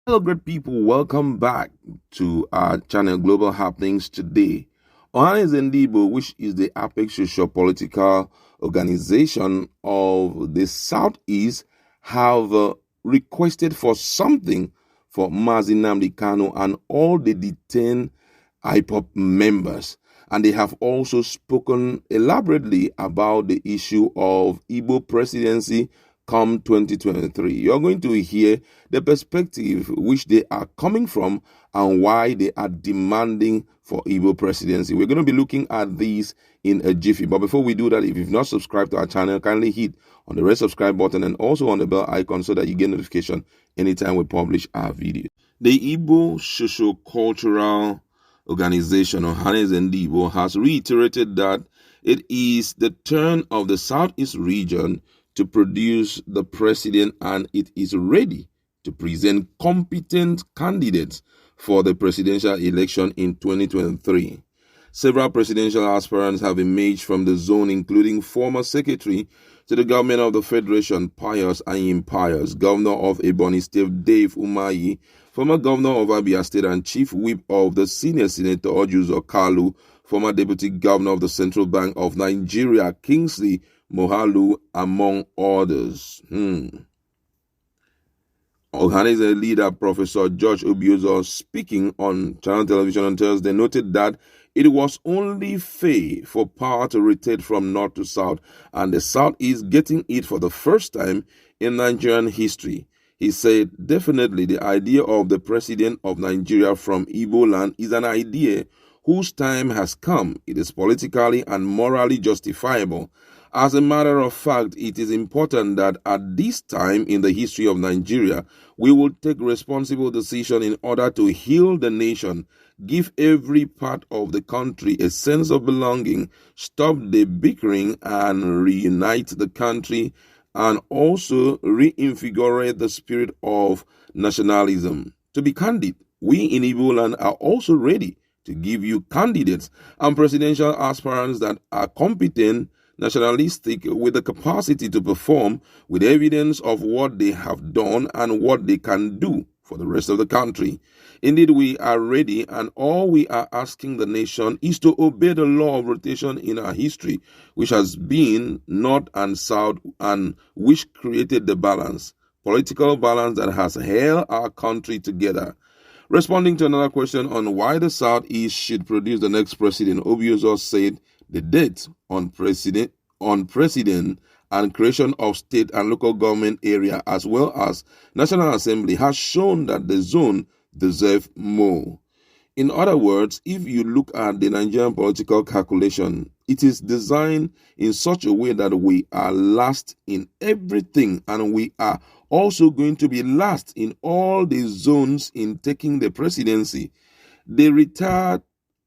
Hello, great people. Welcome back to our channel Global Happenings today. Ohanaeze Ndigbo, which is the apex socio-political organization of the Southeast, have requested for something for Mazi Nnamdi Kanu and all the detained IPOB members. And they have also spoken elaborately about the issue of Igbo presidency come 2023. You're going to hear the perspective which they are coming from and why they are demanding for Igbo presidency. We're going to be looking at these in a jiffy. But before we do that, if you've not subscribed to our channel, kindly hit on the red subscribe button and also on the bell icon so that you get notification anytime we publish our videos. The Igbo Socio-Cultural Organization, Ohanaeze Ndigbo, has reiterated that it is the turn of the Southeast region to produce the president, and it is ready to present competent candidates for the presidential election in 2023. Several presidential aspirants have emerged from the zone, including former secretary to the government of the Federation, Pius Ayim Pius, governor of Ebonyi State, Dave Umahi, former governor of Abia State and chief whip of the senior senator, Ojuzo Kalu, former deputy governor of the Central Bank of Nigeria, Kingsley Moghalu, among others. Ohanaeze leader Professor George Obiozor, speaking on Channel Television on Thursday, noted that it was only fair for power to rotate from north to south, and the south is getting it for the first time in Nigerian history. He said, definitely the idea of the president of Nigeria from Igbo land is an idea whose time has come. It is politically and morally justifiable. As a matter of fact, it is important that at this time in the history of Nigeria, we will take responsible decision in order to heal the nation, give every part of the country a sense of belonging, stop the bickering and reunite the country, and also reinvigorate the spirit of nationalism. To be candid, we in Igbo land are also ready to give you candidates and presidential aspirants that are competent, nationalistic, with the capacity to perform, with evidence of what they have done and what they can do for the rest of the country. Indeed, we are ready, and all we are asking the nation is to obey the law of rotation in our history, which has been north and south, and which created the balance, political balance that has held our country together. Responding to another question on why the Southeast should produce the next president, Obiozor said the date on president and creation of state and local government area as well as National Assembly has shown that the zone deserves more. In other words, if you look at the Nigerian political calculation, it is designed in such a way that we are last in everything, and we are also going to be last in all the zones in taking the presidency. The retired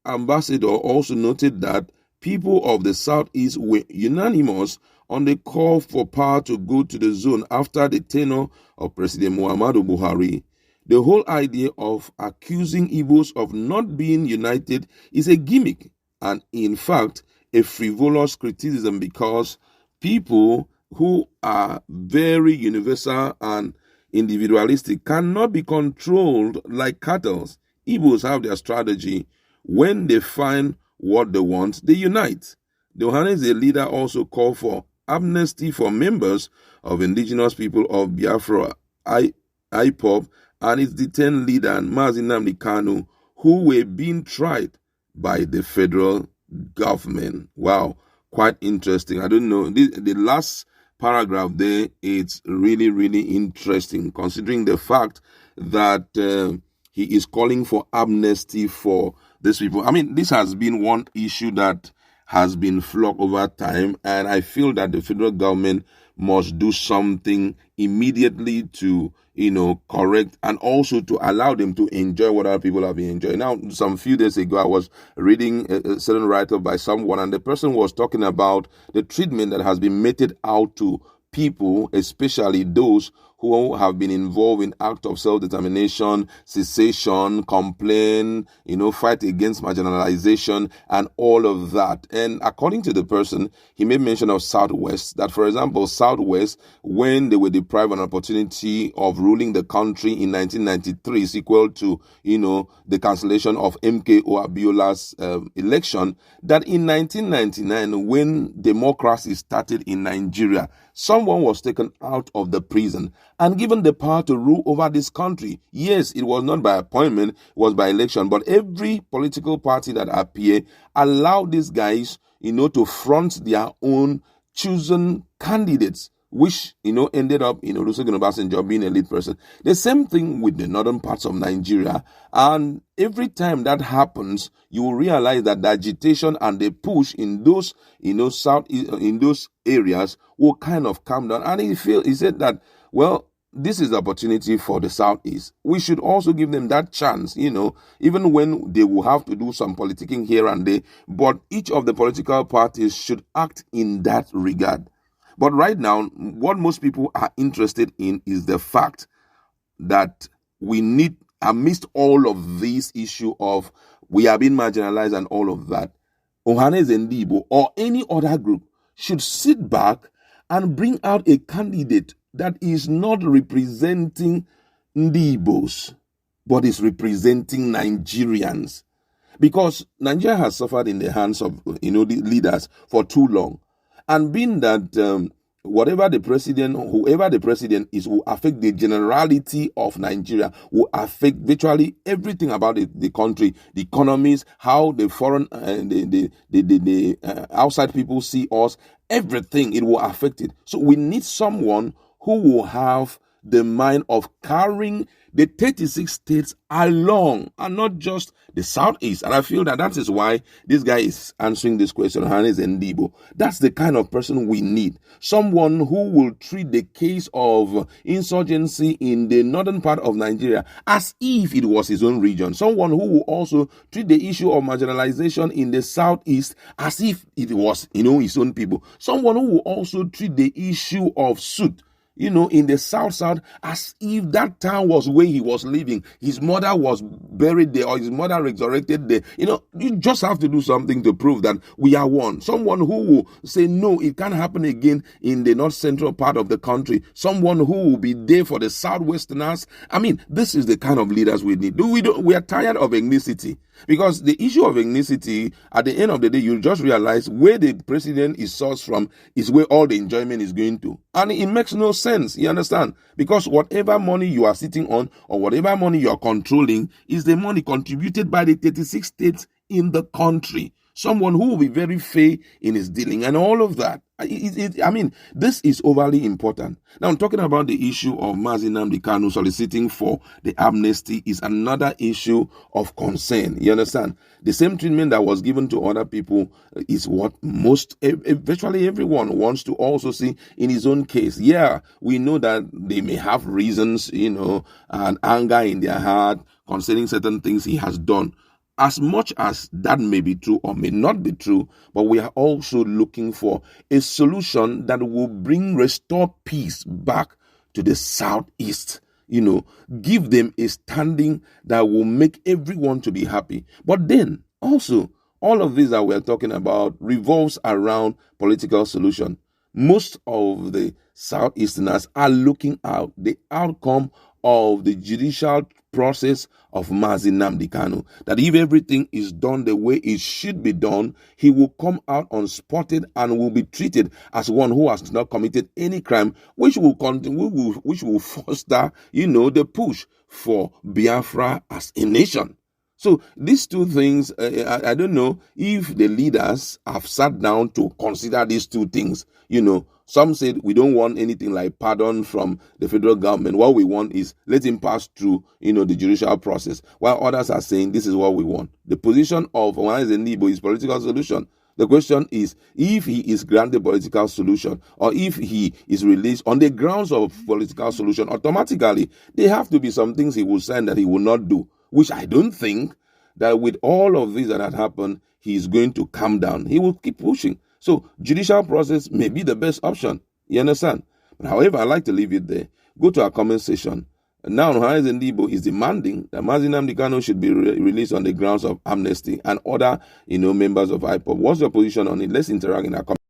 ambassador also noted that people of the Southeast were unanimous on the call for power to go to the zone after the tenure of President Muhammadu Buhari. The whole idea of accusing Igbos of not being united is a gimmick and, in fact, a frivolous criticism, because people who are very universal and individualistic cannot be controlled like cattle. Igbos have their strategy. When they find what they want, they unite. The Ohanaeze leader also called for amnesty for members of indigenous people of Biafra, IPOB, and its detained leader, Mazi Nnamdi Kanu, who were being tried by the federal government. Wow, quite interesting. I don't know. The last paragraph there, it's really, really interesting, considering the fact that he is calling for amnesty for these people. I mean, this has been one issue that has been flogged over time, and I feel that the federal government must do something immediately to, correct and also to allow them to enjoy what other people have been enjoying. Now, some few days ago, I was reading a certain write-up by someone, and the person was talking about the treatment that has been meted out to people, especially those who have been involved in acts of self-determination, secession, complaint, fight against marginalization, and all of that. And according to the person, he made mention of Southwest, that, for example, Southwest, when they were deprived of an opportunity of ruling the country in 1993, is equal to, the cancellation of MKO Abiola's election, that in 1999, when democracy started in Nigeria, someone was taken out of the prison and given the power to rule over this country. Yes, it was not by appointment, it was by election, but every political party that appeared allowed these guys, to front their own chosen candidates, which, ended up, Olusegun Obasanjo being a lead person. The same thing with the northern parts of Nigeria. And every time that happens, you will realize that the agitation and the push in those, south, in those areas will kind of calm down. And he said that, well, this is the opportunity for the Southeast. We should also give them that chance, even when they will have to do some politicking here and there. But each of the political parties should act in that regard. But right now, what most people are interested in is the fact that we need, amidst all of this issue of we are being marginalized and all of that, Ohanaeze Ndigbo or any other group should sit back and bring out a candidate that is not representing Ndigbos, but is representing Nigerians. Because Nigeria has suffered in the hands of, the leaders for too long. And being that whoever the president is, will affect the generality of Nigeria, will affect virtually everything about the country, the economies, how the foreign, the outside people see us, everything, it will affect it. So we need someone who will have the mind of carrying the 36 states along and not just the Southeast. And I feel that is why this guy is answering this question, Ohanaeze Ndigbo. That's the kind of person we need. Someone who will treat the case of insurgency in the northern part of Nigeria as if it was his own region. Someone who will also treat the issue of marginalization in the Southeast as if it was, his own people. Someone who will also treat the issue of Sud, in the south, as if that town was where he was living. His mother was buried there or his mother resurrected there. You just have to do something to prove that we are one. Someone who will say, no, it can't happen again in the north central part of the country. Someone who will be there for the southwesterners. I mean, this is the kind of leaders we need. We are tired of ethnicity. Because the issue of ethnicity, at the end of the day, you just realize where the president is sourced from is where all the enjoyment is going to. And it makes no sense, you understand? Because whatever money you are sitting on or whatever money you are controlling is the money contributed by the 36 states in the country. Someone who will be very fair in his dealing and all of that. This is overly important. Now, I'm talking about the issue of Mazi Nnamdi Kanu soliciting for the amnesty is another issue of concern. You understand? The same treatment that was given to other people is what virtually everyone wants to also see in his own case. Yeah, we know that they may have reasons, and anger in their heart concerning certain things he has done. As much as that may be true or may not be true, but we are also looking for a solution that will restore peace back to the Southeast. Give them a standing that will make everyone to be happy. But then also, all of this that we're talking about revolves around political solution. Most of the Southeasterners are looking at the outcome of the judicial process of Mazi Nnamdi Kanu, that if everything is done the way it should be done, he will come out unspotted and will be treated as one who has not committed any crime, which will foster, the push for Biafra as a nation. So these two things, I don't know if the leaders have sat down to consider these two things. Some said we don't want anything like pardon from the federal government. What we want is let him pass through, the judicial process. While others are saying this is what we want. The position of Ohanaeze Ndigbo is political solution. The question is, if he is granted political solution or if he is released on the grounds of political solution, automatically there have to be some things he will sign that he will not do, which I don't think that with all of this that had happened, he is going to calm down. He will keep pushing. So judicial process may be the best option. You understand? But however, I like to leave it there. Go to our comment section. Now, Johannes Ndibo is demanding that Mazi Nnamdi Kanu should be released on the grounds of amnesty and other, members of IPOB. What's your position on it? Let's interact in our comment.